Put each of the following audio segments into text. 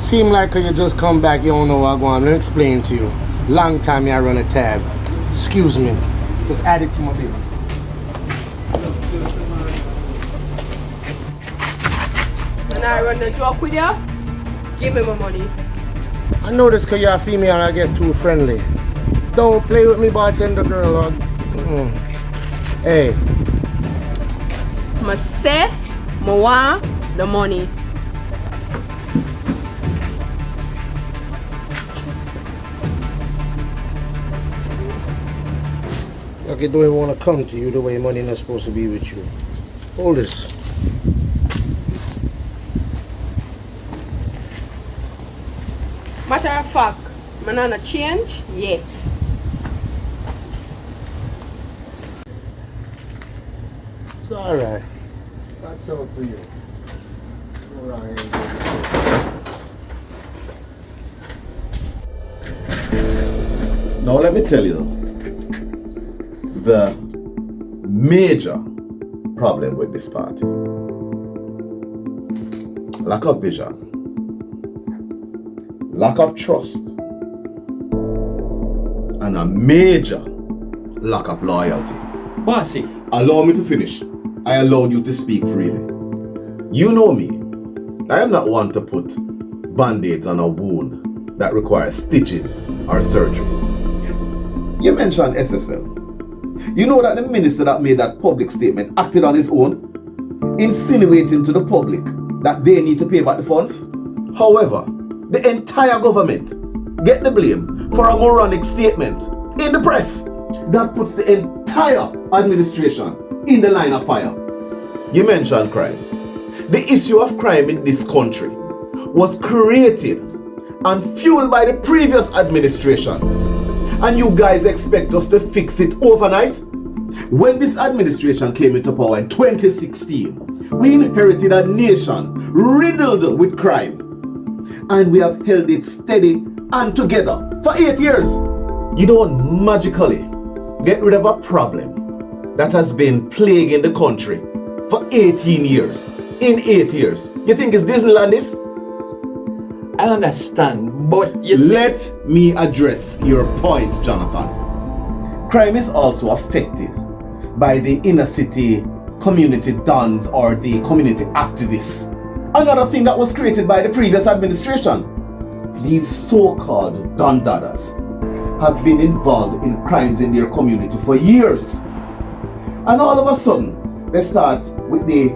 Seem like you just come back, you don't know what I'm going. Let me explain to you. Long time I run a tab. Excuse me. Just add it to my bill. When I run the joke with you, give me my money. I know this because you're a female and I get too friendly. Don't play with me, bartender girl. Hey. I say, I want the money. Like I don't even want to come to you the way money not supposed to be with you. Hold this. Matter of fact, I'm not change yet. It's alright. That's something for you. Alright. Now let me tell you, the major problem with this party: lack of vision, lack of trust, and a major lack of loyalty. Bossy. Allow me to finish. I allowed you to speak freely. You know me. I am not one to put band-aids on a wound that requires stitches or surgery. You mentioned SSL. You know that the minister that made that public statement acted on his own, insinuating to the public that they need to pay back the funds. However, the entire government get the blame for a moronic statement in the press that puts the entire administration in the line of fire. You mentioned crime. The issue of crime in this country was created and fueled by the previous administration. And you guys expect us to fix it overnight? When this administration came into power in 2016, we inherited a nation riddled with crime. And we have held it steady and together for 8 years. You don't magically get rid of a problem that has been plaguing the country for 18 years. In 8 years. You think it's Disneyland this? I understand, but you see... Let me address your points, Jonathan. Crime is also affected by the inner city community dons or the community activists. Another thing that was created by the previous administration. These so-called don-dadas have been involved in crimes in their community for years. And all of a sudden, they start with the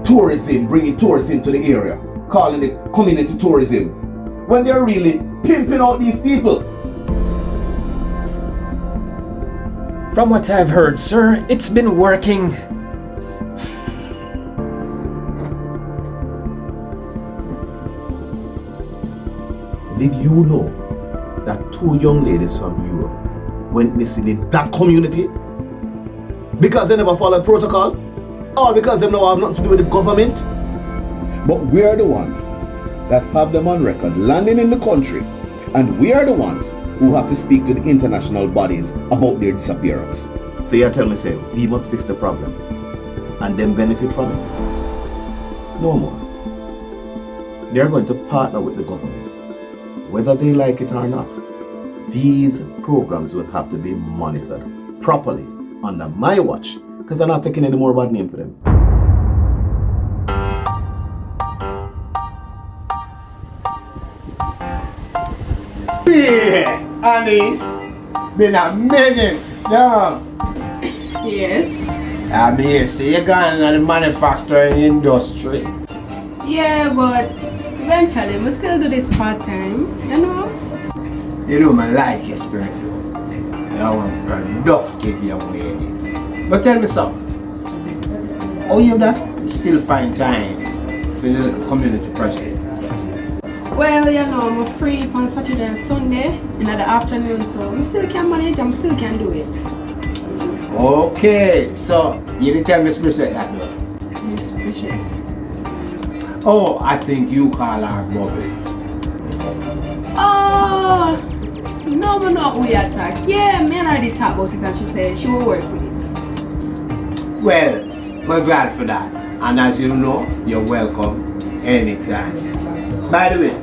tourism, bringing tourists into the area, calling it community tourism, when they're really pimping out these people. From what I've heard, sir, it's been working. Did you know that 2 young ladies from Europe went missing in that community? Because they never followed protocol? All because they now have nothing to do with the government? But we are the ones that have them on record landing in the country, and we are the ones who have to speak to the international bodies about their disappearance. So you tell me, say, we must fix the problem and then benefit from it? No more. They are going to partner with the government, whether they like it or not. These programs will have to be monitored properly under my watch, because I'm not taking any more bad name for them. Yeah, Anis. Been a minute. Yeah. Yes. I mean, see, you're going in the manufacturing industry. Yeah, but eventually, we still do this part-time, you know? You know, I like your spirit, though. You're one productive young lady. But tell me something. How you that still find time for the little community project? Well, you know, I'm free on Saturday and Sunday in the afternoon, so I still can manage, I still can do it. Okay, so you didn't tell Miss Bridget that, though? Miss Bridget. Oh, I think you call her Bubbles. Oh, no, but not we attack. Yeah, me and already talked about it and she said she will work with it. Well, I'm glad for that. And as you know, you're welcome anytime. By the way,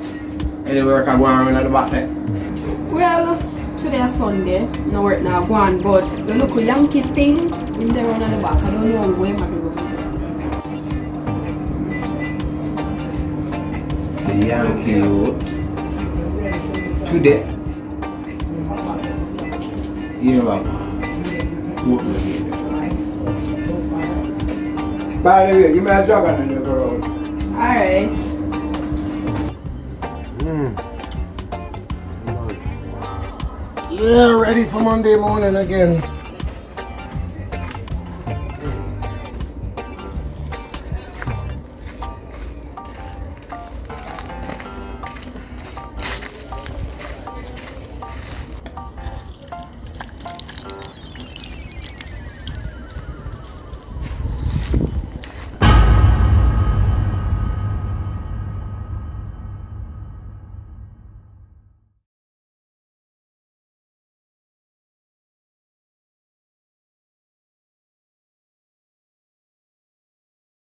Any work I go on at the back there? Well, today is Sunday, no work now go on, but the local Yankee thing in there on at the back, I don't know where my people go. The Yankee Road. Today. You know what? What will you do? By the way, give me a jog on the road. Alright. Yeah, ready for Monday morning again.